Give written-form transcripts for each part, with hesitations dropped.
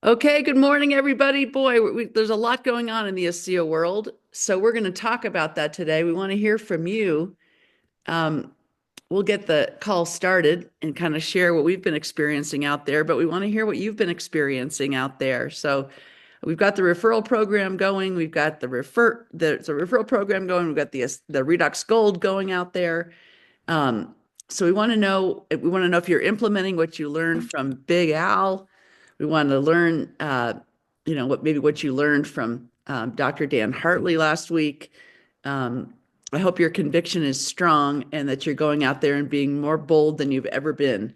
Okay, good morning, everybody. Boy, there's a lot going on in the SEO world. So we're going to talk about that today. We want to hear from you. We'll get the call started and kind of share what we've been experiencing out there, but we want to hear what you've been experiencing out there. So we've got the referral program going. We've got there's a referral program going. We've got the REDOXGold going out there. So we want to know if you're implementing what you learned from Big Al. We want to learn, what you learned from Dr. Dan Hartley last week. I hope your conviction is strong and that you're going out there and being more bold than you've ever been.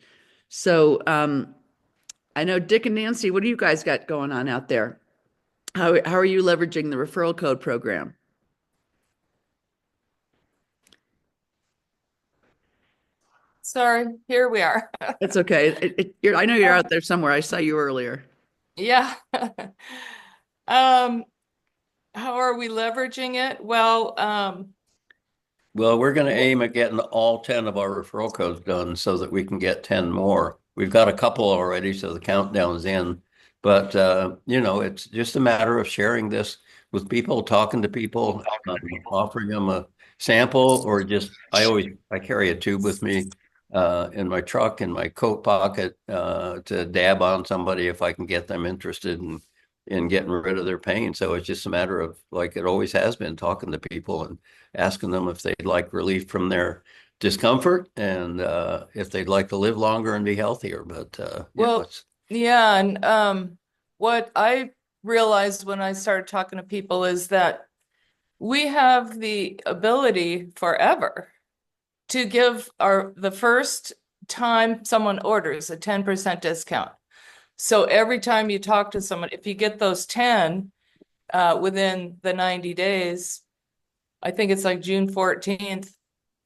So I know Dick and Nancy, what do you guys got going on out there? How are you leveraging the referral code program? Sorry, here we are. It's okay. I know you're out there somewhere. I saw you earlier. Yeah. Um, how are we leveraging it? Well, we're going to aim at getting all 10 of our referral codes done so that we can get 10 more. We've got a couple already, so the countdown's in. But, it's just a matter of sharing this with people, talking to people, offering them a sample, or I carry a tube with me in my truck, in my coat pocket, to dab on somebody if I can get them interested in getting rid of their pain. So it's just a matter of, like it always has been, talking to people and asking them if they'd like relief from their discomfort and if they'd like to live longer and be healthier. But yeah, and what I realized when I started talking to people is that we have the ability forever to give the first time someone orders a 10% discount. So every time you talk to someone, if you get those 10 within the 90 days, I think it's like June 14th,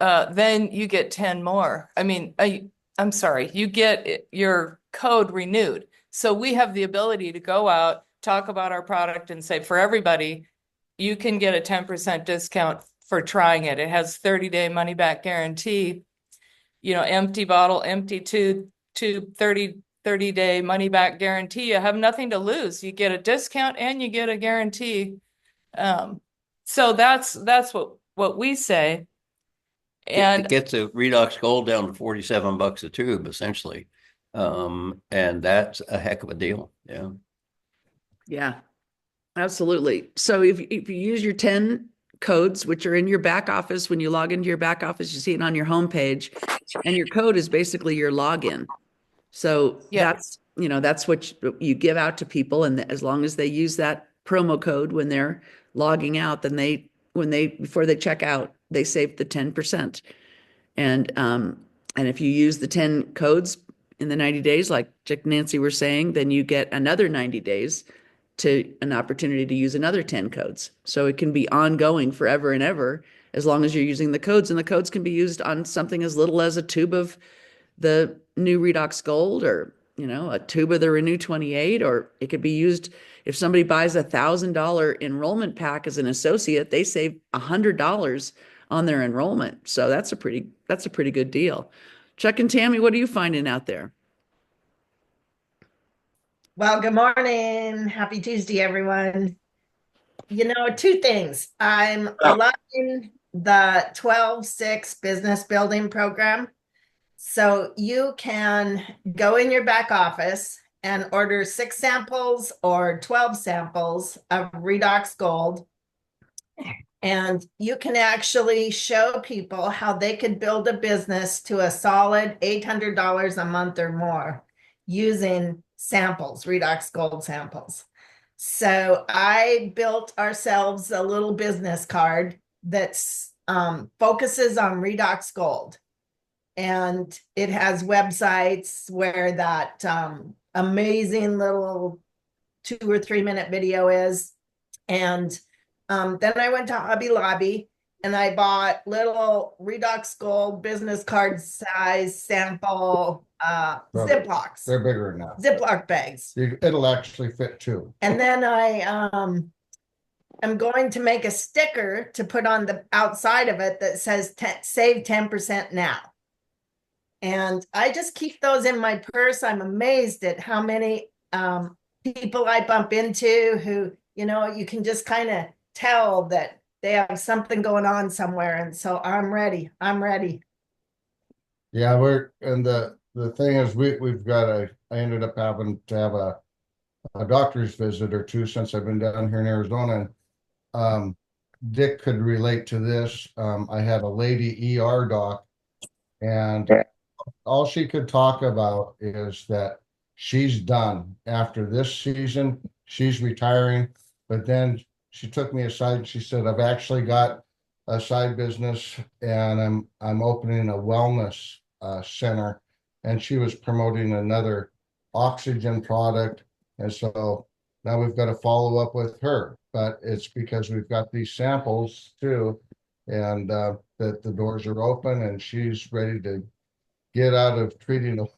then you get 10 more. I'm sorry, you get your code renewed. So we have the ability to go out, talk about our product and say, for everybody, you can get a 10% discount for trying it. It has 30-day money back guarantee, empty bottle, empty tube, 30-day money back guarantee. You have nothing to lose. You get a discount and you get a guarantee. So that's what we say. And it gets a REDOXGold down to $47 a tube, essentially. And that's a heck of a deal. Yeah. Yeah, absolutely. So if you use your 10 codes, which are in your back office, when you log into your back office, you see it on your homepage, and your code is basically your login. So that's what you give out to people. And as long as they use that promo code when they're logging out, then before they check out, they save the 10%. And if you use the 10 codes in the 90 days, like Jack and Nancy were saying, then you get another 90 days to an opportunity to use another 10 codes. So it can be ongoing forever and ever as long as you're using the codes. And the codes can be used on something as little as a tube of the new REDOXGold, or a tube of the Renew 28, or it could be used if somebody buys $1,000 enrollment pack as an associate, they save $100 on their enrollment. So that's a pretty good deal. Chuck and Tammy, what are you finding out there? Well, good morning. Happy Tuesday, everyone. Two things. I'm loving the 12-6 business building program. So you can go in your back office and order 6 samples or 12 samples of REDOXGold. And you can actually show people how they could build a business to a solid $800 a month or more using samples, REDOXGold samples. So I built ourselves a little business card that focuses on REDOXGold. And it has websites where that amazing little 2 or 3 minute video is. And then I went to Hobby Lobby and I bought little REDOXGold business card size sample Ziplocs. They're bigger enough. Ziploc bags. It'll actually fit too. And then I'm going to make a sticker to put on the outside of it that says save 10% now. And I just keep those in my purse. I'm amazed at how many people I bump into who, you can just kind of tell that they have something going on somewhere. And so I'm ready. I'm ready. Yeah, and the thing is, we've got I ended up having to have a doctor's visit or two since I've been down here in Arizona. Um, Dick could relate to this. I had a lady ER doc, and all she could talk about is that she's done after this season. She's retiring, but then she took me aside and she said, "I've actually got a side business, and I'm opening a wellness center." And she was promoting another oxygen product, and so now we've got to follow up with her. But it's because we've got these samples too, and that the doors are open, and she's ready to get out of treating them.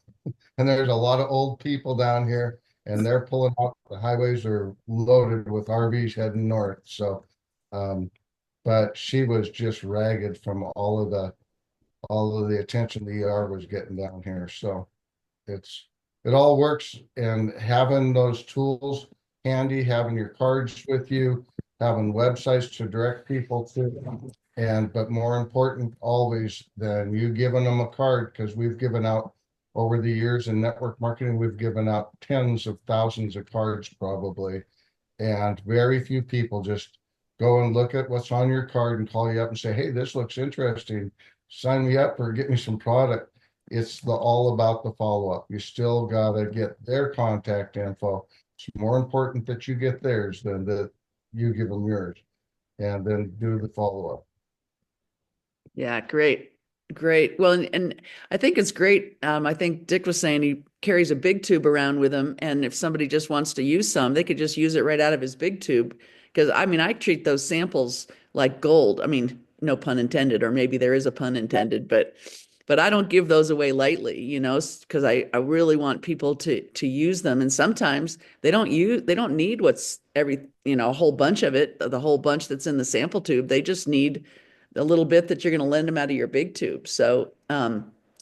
And there's a lot of old people down here, and they're pulling out. The highways are loaded with RVs heading north. So, but she was just ragged from all of the attention the ER was getting down here. So it all works, and having those tools handy, having your cards with you, having websites to direct people to, but more important always than you giving them a card, because we've given out over the years in network marketing, we've given out tens of thousands of cards probably, and very few people just go and look at what's on your card and call you up and say, "Hey, this looks interesting. Sign me up or get me some product." It's all about the follow-up. You still gotta get their contact info. It's more important that you get theirs than that you give them yours, and then do the follow-up. Yeah, great. Great. Well, and I think it's great. I think Dick was saying he carries a big tube around with him. And if somebody just wants to use some, they could just use it right out of his big tube. Because I mean, I treat those samples like gold. I mean, no pun intended, or maybe there is a pun intended, but I don't give those away lightly, because I really want people to use them. And sometimes they don't need a whole bunch of it, the whole bunch that's in the sample tube. They just need a little bit that you're going to lend them out of your big tube. So,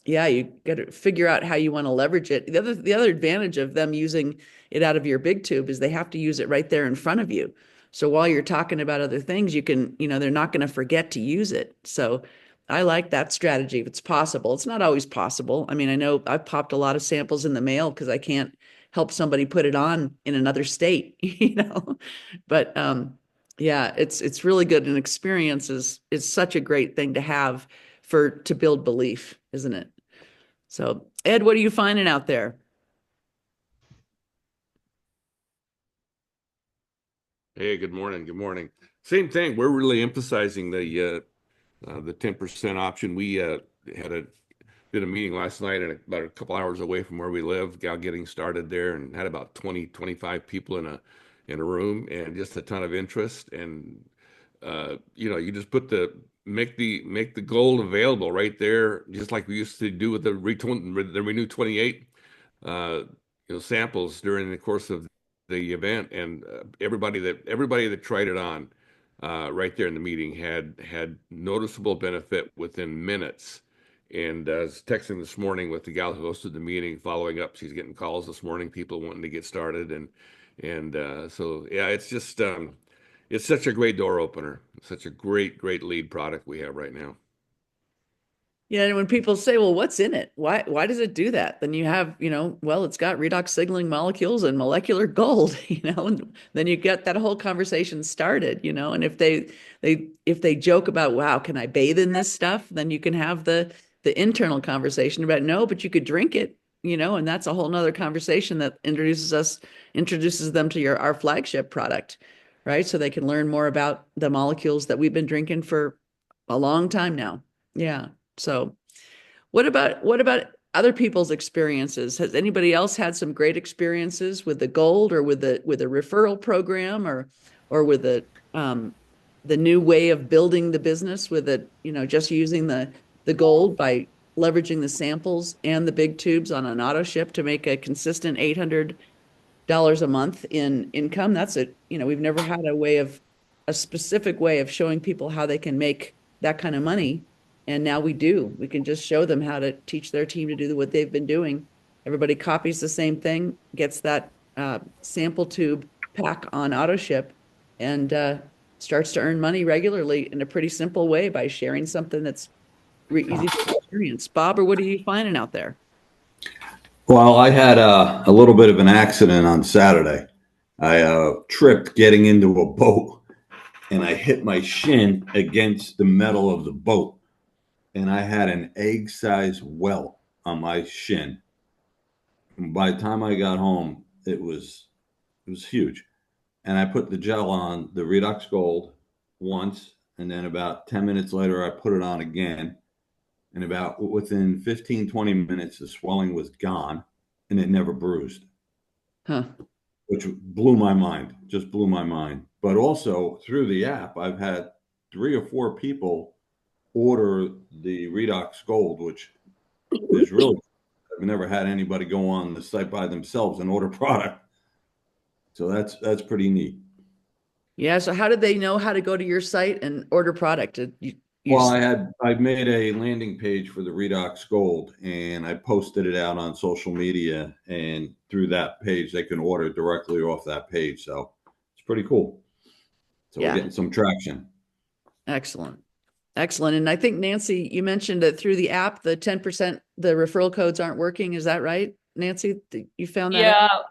yeah, you got to figure out how you want to leverage it. The other advantage of them using it out of your big tube is they have to use it right there in front of you. So while you're talking about other things, you can, they're not going to forget to use it. So I like that strategy if it's possible. It's not always possible. I mean, I know I've popped a lot of samples in the mail because I can't help somebody put it on in another state, But yeah, it's really good. And experience is such a great thing to have to build belief, isn't it? So, Ed, what are you finding out there? Hey, good morning. Good morning. Same thing. We're really emphasizing the 10% option. We did a meeting last night and about a couple hours away from where we live, gal getting started there, and had about 20, 25 people in a room, and just a ton of interest. And you just make the gold available right there, just like we used to do with the Renew 28 samples during the course of the event. And everybody that tried it on right there in the meeting had noticeable benefit within minutes. And I was texting this morning with the gal who hosted the meeting, following up. She's getting calls this morning, people wanting to get started, and so yeah, it's just it's such a great door opener, such a great lead product we have right now. Yeah, and when people say, "Well, what's in it? Why does it do that?" Then you have, well, it's got redox signaling molecules and molecular gold, and then you get that whole conversation started, and if they joke about, "Wow, can I bathe in this stuff?" Then you can have the internal conversation about, "No, but you could drink it," and that's a whole nother conversation that introduces them to our flagship product, right? So they can learn more about the molecules that we've been drinking for a long time now. Yeah. So what about other people's experiences? Has anybody else had some great experiences with the gold, or with the referral program, or with the new way of building the business with it, just using the gold by leveraging the samples and the big tubes on an auto ship to make a consistent $800 a month in income? We've never had a specific way of showing people how they can make that kind of money And now we do. We can just show them how to teach their team to do what they've been doing. Everybody copies the same thing, gets that sample tube pack on auto ship, and starts to earn money regularly in a pretty simple way by sharing something that's easy to experience. Bob, or what are you finding out there? Well, I had a little bit of an accident on Saturday. I tripped getting into a boat and I hit my shin against the metal of the boat. And I had an egg-sized welt on my shin. And by the time I got home, it was huge. And I put the gel on the REDOXGold once, and then about 10 minutes later, I put it on again. And about within 15, 20 minutes, the swelling was gone and it never bruised, Huh. which blew my mind, just blew my mind. But also through the app, I've had 3 or 4 people order the REDOXGold, which is really, I've never had anybody go on the site by themselves and order product. So that's pretty neat. Yeah. So how did they know how to go to your site and order product? Well, I made a landing page for the REDOXGold and I posted it out on social media, and through that page they can order directly off that page. So it's pretty cool. So Yeah. we're getting some traction. Excellent. Excellent. And I think, Nancy, you mentioned that through the app, the 10%, the referral codes aren't working. Is that right, Nancy? You found that Yeah, out?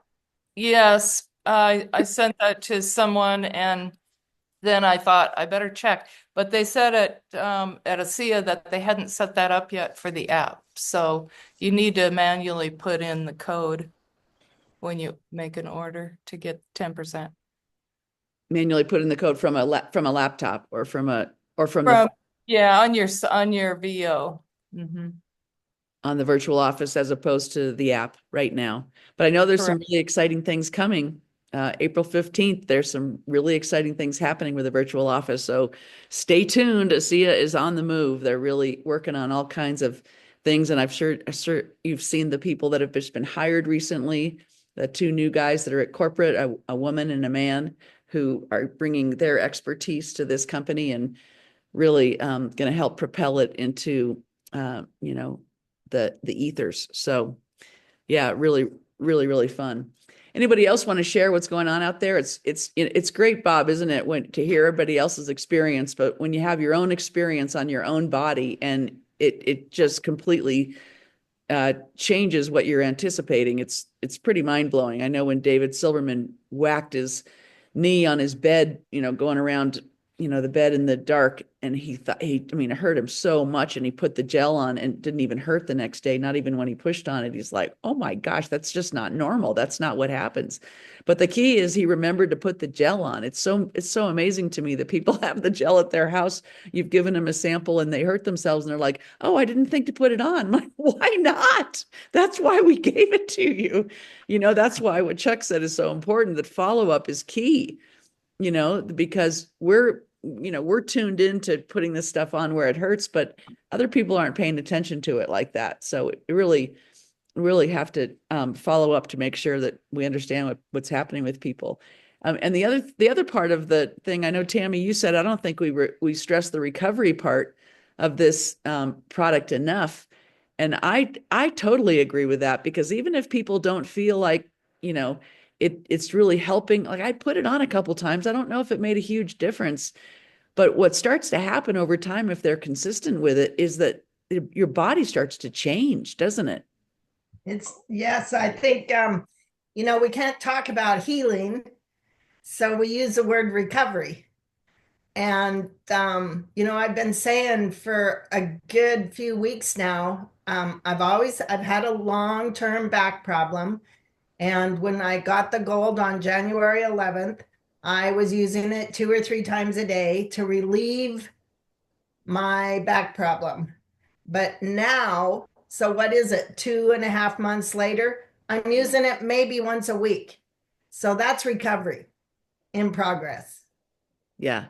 yes. I sent that to someone and then I thought I better check. But they said at ASEA that they hadn't set that up yet for the app. So you need to manually put in the code when you make an order to get 10%. Manually put in the code from a laptop or from the Yeah, on your VO. on the virtual office as opposed to the app right now. But I know there's some Correct. really exciting things coming. April 15th, there's some really exciting things happening with the virtual office. So stay tuned. ASEA is on the move. They're really working on all kinds of things. And I'm sure you've seen the people that have just been hired recently, the 2 new guys that are at corporate, a woman and a man, who are bringing their expertise to this company and really going to help propel it into, the ethers. So yeah, really, really, really fun. Anybody else want to share what's going on out there? It's great, Bob, isn't it, to hear everybody else's experience, but when you have your own experience on your own body and it just completely changes what you're anticipating. It's pretty mind blowing. I know when David Silverman whacked his knee on his bed, going around, the bed in the dark, and it hurt him so much, and he put the gel on and didn't even hurt the next day, not even when he pushed on it. He's like, oh my gosh, that's just not normal. That's not what happens. But the key is he remembered to put the gel on. It's so amazing to me that people have the gel at their house. You've given them a sample and they hurt themselves and they're like, oh, I didn't think to put it on. I'm like, why not? That's why we gave it to you. That's why what Chuck said is so important, that follow-up is key, because we're tuned into putting this stuff on where it hurts, but other people aren't paying attention to it like that. So it really have to follow up to make sure that we understand what's happening with people. And the other part of the thing, I know, Tammy, you said, I don't think we stress the recovery part of this product enough. And I totally agree with that, because even if people don't feel like, it's really helping, like I put it on a couple times, I don't know if it made a huge difference, but what starts to happen over time, if they're consistent with it, is that your body starts to change, doesn't it? Yes, I think, we can't talk about healing, so we use the word recovery. And, I've been saying for a good few weeks now, I've had a long-term back problem. And when I got the gold on January 11th, I was using it 2 or 3 times a day to relieve my back problem. But now, so what is it, 2.5 months later, I'm using it maybe once a week. So that's recovery in progress. Yeah.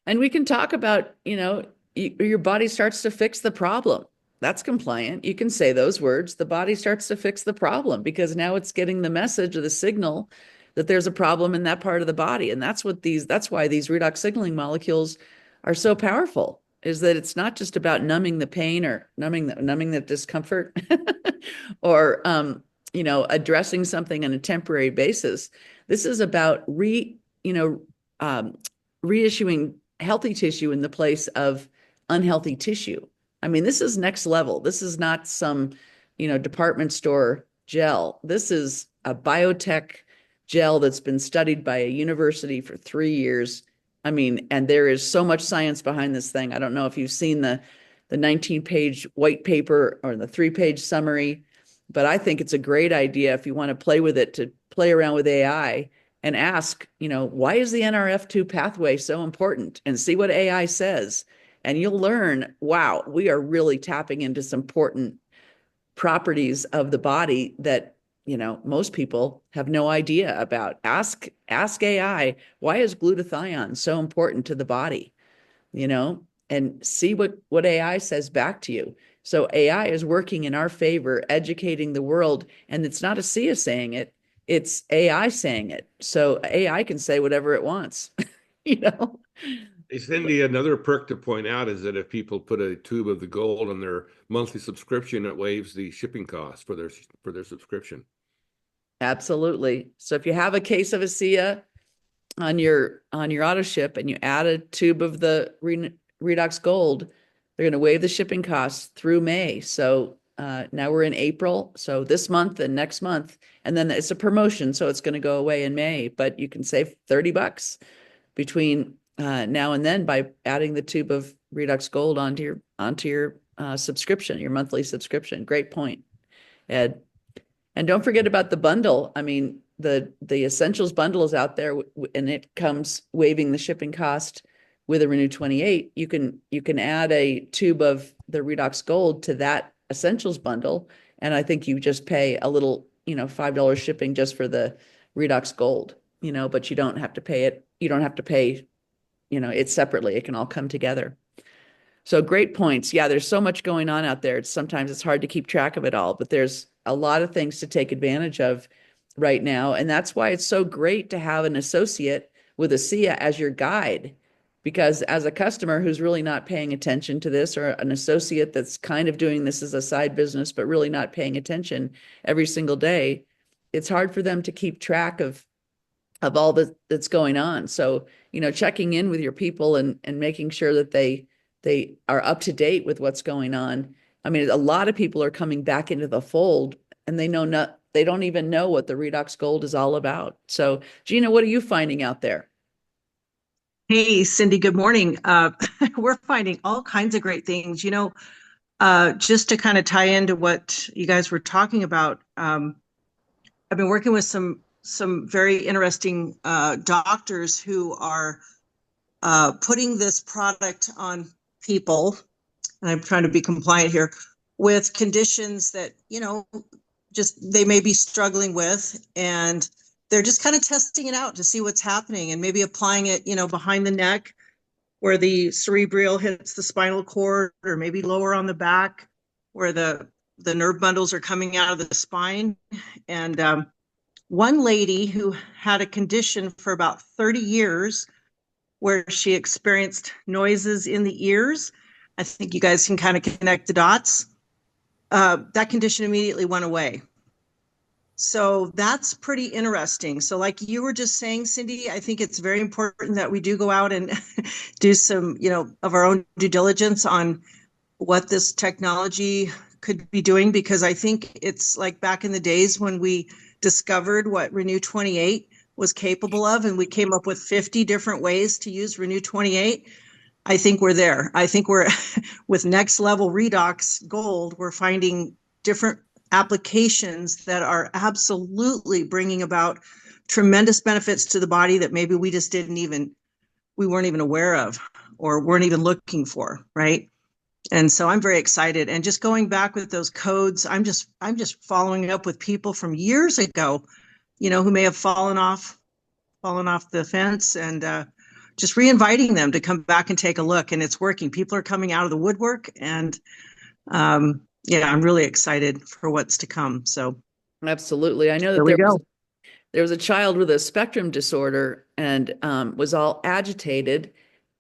And we can talk about, your body starts to fix the problem. That's compliant. You can say those words. The body starts to fix the problem because now it's getting the message or the signal that there's a problem in that part of the body. And that's why these redox signaling molecules are so powerful. is that it's not just about numbing the pain or numbing the discomfort or addressing something on a temporary basis. This is about reissuing healthy tissue in the place of unhealthy tissue. I mean, this is next level. This is not some, department store gel. This is a biotech gel that's been studied by a university for 3 years. I mean, and there is so much science behind this thing. I don't know if you've seen the 19-page white paper or the 3-page summary, but I think it's a great idea if you want to play with it, to play around with AI and ask, why is the NRF2 pathway so important, and see what AI says. And you'll learn, wow, we are really tapping into some important properties of the body that, most people have no idea about. Ask AI, why is glutathione so important to the body? And see what AI says back to you. So AI is working in our favor, educating the world, and it's not a SIA saying it, it's AI saying it. So AI can say whatever it wants, Hey, Cindy, another perk to point out is that if people put a tube of the gold on their monthly subscription, it waives the shipping cost for their subscription. Absolutely. So if you have a case of ASEA on your auto ship and you add a tube of the REDOXGold, they're going to waive the shipping costs through May. So now we're in April. So this month and next month, and then it's a promotion, so it's going to go away in May. But you can save $30 between now and then by adding the tube of REDOXGold onto your subscription, your monthly subscription. Great point, Ed. And don't forget about the bundle. I mean, the Essentials bundle is out there, and it comes waiving the shipping cost with a Renew 28. You can add a tube of the REDOXGold to that Essentials bundle, and I think you just pay a little, $5 shipping just for the REDOXGold. But you don't have to pay it. You don't have to pay, it separately. It can all come together. So great points. Yeah, there's so much going on out there. Sometimes it's hard to keep track of it all, but there's a lot of things to take advantage of right now. And that's why it's so great to have an associate with ASEA as your guide, because as a customer who's really not paying attention to this, or an associate that's kind of doing this as a side business, but really not paying attention every single day, it's hard for them to keep track of all that's going on. So, checking in with your people and making sure that they are up to date with what's going on. I mean, a lot of people are coming back into the fold, and they don't even know what the REDOXGold is all about. So, Gina, what are you finding out there? Hey, Cindy, good morning. We're finding all kinds of great things. Just to kind of tie into what you guys were talking about, I've been working with some very interesting doctors who are putting this product on people, and I'm trying to be compliant here, with conditions that, just they may be struggling with, and they're just kind of testing it out to see what's happening, and maybe applying it, behind the neck where the cerebral hits the spinal cord, or maybe lower on the back where the nerve bundles are coming out of the spine. And one lady who had a condition for about 30 years where she experienced noises in the ears. I think you guys can kind of connect the dots. That condition immediately went away. So that's pretty interesting. So like you were just saying, Cindy, I think it's very important that we do go out and do some, of our own due diligence on what this technology could be doing, because I think it's like back in the days when we discovered what Renew 28 was capable of, and we came up with 50 different ways to use Renew 28. I think we're there. I think we're with next level REDOXGold, we're finding different applications that are absolutely bringing about tremendous benefits to the body that maybe we just we weren't even aware of, or weren't even looking for, right? And so I'm very excited. And just going back with those codes, I'm just following up with people from years ago, who may have fallen off the fence, and just re-inviting them to come back and take a look. And it's working. People are coming out of the woodwork, and I'm really excited for what's to come. So absolutely. I know that there was a child with a spectrum disorder, and was all agitated,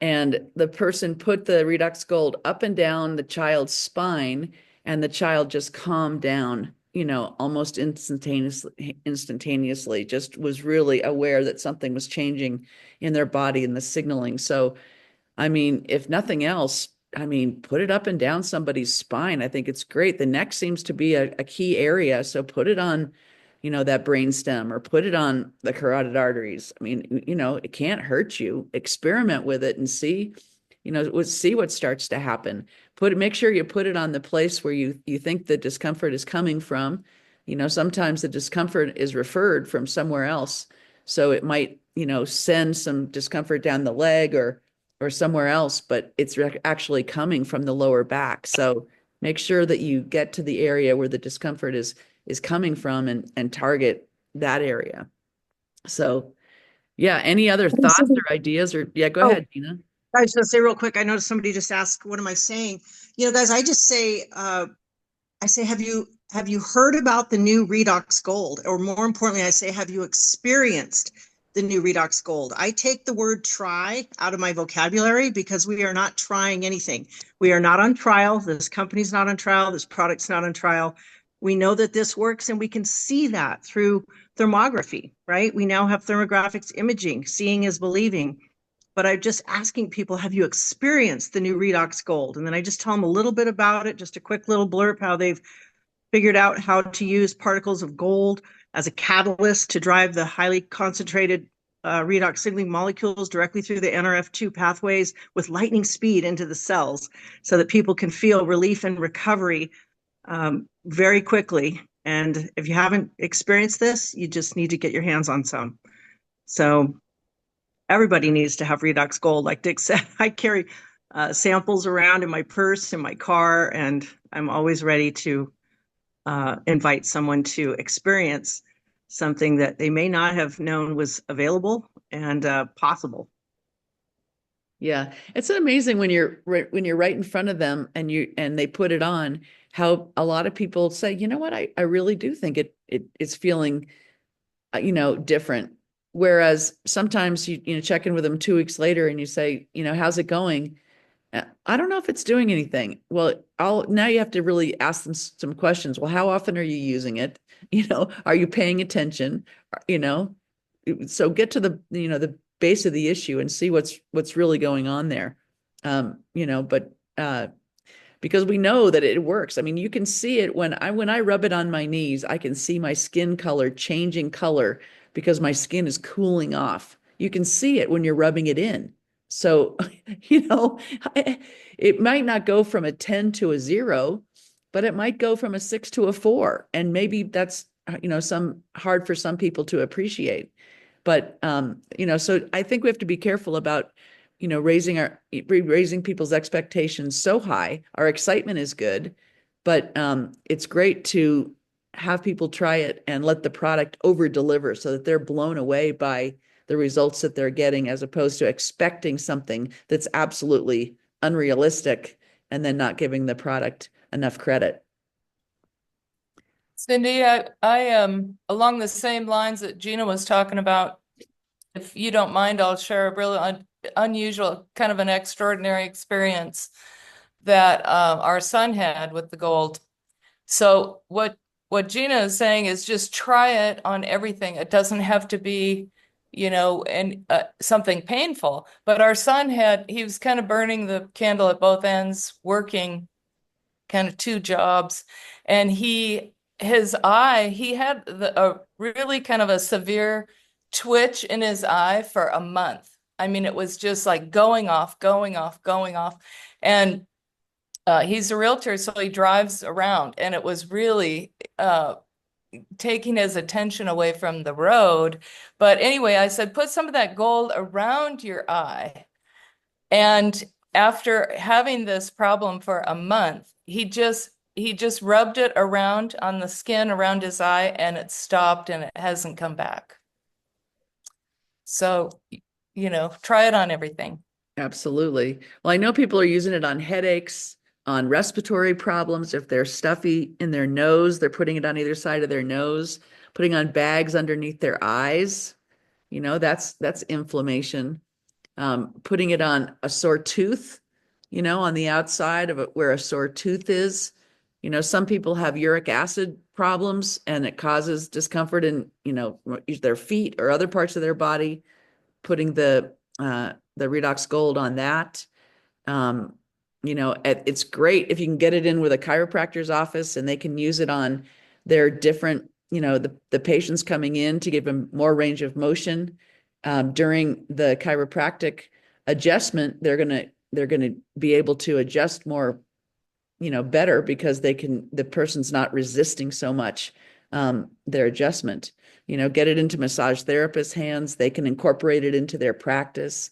And the person put the REDOXGold up and down the child's spine, and the child just calmed down, almost instantaneously, just was really aware that something was changing in their body and the signaling. So, I mean, if nothing else, I mean, put it up and down somebody's spine. I think it's great. The neck seems to be a key area. So put it on, that brain stem, or put it on the carotid arteries. I mean, it can't hurt you. Experiment with it and see, see what starts to happen. Make sure you put it on the place where you think the discomfort is coming from. Sometimes the discomfort is referred from somewhere else. So it might, send some discomfort down the leg or somewhere else, but it's actually coming from the lower back. So make sure that you get to the area where the discomfort is coming from, and target that area. So yeah, any other thoughts or ideas? Or yeah, go ahead, Gina. I was going to say real quick, I noticed somebody just asked, what am I saying? Guys, I just say, have you heard about the new REDOXGold? Or more importantly, I say, have you experienced the new REDOXGold? I take the word try out of my vocabulary, because we are not trying anything. We are not on trial. This company's not on trial. This product's not on trial. We know that this works, and we can see that through thermography, right? We now have thermographics imaging. Seeing is believing. But I'm just asking people, have you experienced the new REDOXGold? And then I just tell them a little bit about it, just a quick little blurb, how they've figured out how to use particles of gold as a catalyst to drive the highly concentrated redox signaling molecules directly through the NRF2 pathways with lightning speed into the cells, so that people can feel relief and recovery very quickly. And if you haven't experienced this, you just need to get your hands on some. So everybody needs to have REDOXGold. Like Dick said, I carry samples around in my purse, in my car, and I'm always ready to invite someone to experience something that they may not have known was available and possible. Yeah, it's amazing when you're right in front of them, and they put it on, how a lot of people say, you know what, I really do think it's feeling different. Whereas sometimes you check in with them 2 weeks later and you say, how's it going? I don't know if it's doing anything. Well, now you have to really ask them some questions. Well, how often are you using it? Are you paying attention? So get to the base of the issue and see what's really going on there. Because we know that it works. I mean, you can see it when I rub it on my knees. I can see my skin color changing color because my skin is cooling off. You can see it when you're rubbing it in. So, it might not go from a 10 to a 0, but it might go from a 6 to a 4. And maybe that's, some hard for some people to appreciate. But, so I think we have to be careful about, raising people's expectations so high. Our excitement is good, but it's great to have people try it and let the product over deliver, so that they're blown away by the results that they're getting, as opposed to expecting something that's absolutely unrealistic and then not giving the product enough credit. Cindy, I am along the same lines that Gina was talking about. If you don't mind, I'll share a really unusual, kind of an extraordinary experience that our son had with the gold. So what Gina is saying is just try it on everything. It doesn't have to be, something painful. But our son he was kind of burning the candle at both ends, working kind of 2 jobs, and his eye, he had a really kind of a severe twitch in his eye for a month. I mean, it was just like going off. And he's a realtor, so he drives around, and it was really taking his attention away from the road. But anyway, I said, put some of that gold around your eye. And after having this problem for a month, he just rubbed it around on the skin around his eye, and it stopped, and it hasn't come back. So, try it on everything. Absolutely. Well, I know people are using it on headaches, on respiratory problems. If they're stuffy in their nose, they're putting it on either side of their nose, putting on bags underneath their eyes. That's inflammation. putting it on a sore tooth, on the outside of it where a sore tooth is. Some people have uric acid problems and it causes discomfort in, their feet or other parts of their body. Putting the REDOXGold on that. It's great if you can get it in with a chiropractor's office and they can use it on their different, the patients coming in to give them more range of motion. During the chiropractic adjustment, they're gonna be able to adjust more, better because the person's not resisting so much their adjustment. Get it into massage therapists' hands. They can incorporate it into their practice.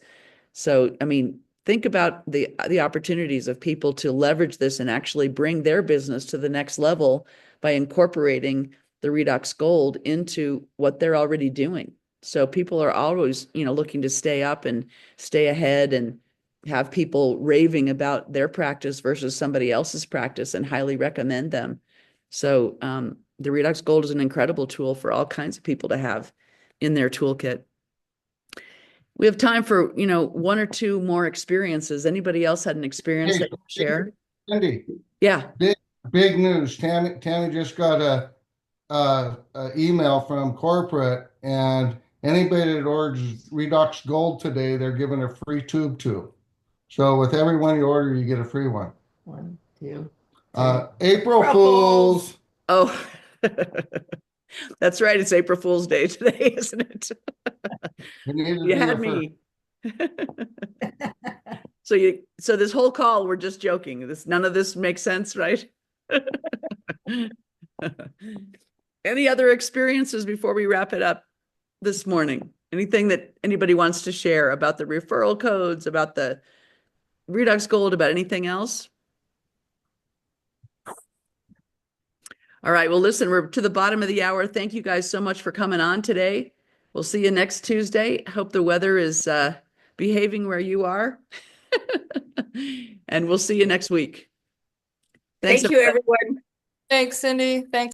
So, I mean, think about the opportunities of people to leverage this and actually bring their business to the next level by incorporating the REDOXGold into what they're already doing. So people are always, looking to stay up and stay ahead and have people raving about their practice versus somebody else's practice and highly recommend them. So the REDOXGold is an incredible tool for all kinds of people to have in their toolkit. We have time for, one or two more experiences. Anybody else had an experience that you share? Cindy, Yeah. big news. Tammy just got a email from corporate, and anybody that orders REDOXGold today, they're giving a free tube. So with every one you order, you get a free one. 1, 2, 3. April Fools. Oh, that's right. It's April Fool's Day today, isn't it? You had me. So this whole call, we're just joking. None of this makes sense, right? Any other experiences before we wrap it up this morning? Anything that anybody wants to share about the referral codes, about the REDOXGold, about anything else? All right. Well, listen, we're to the bottom of the hour. Thank you guys so much for coming on today. We'll see you next Tuesday. Hope the weather is behaving where you are. And we'll see you next week. Thanks, Thank you, everyone. Thanks, Cindy. Thanks.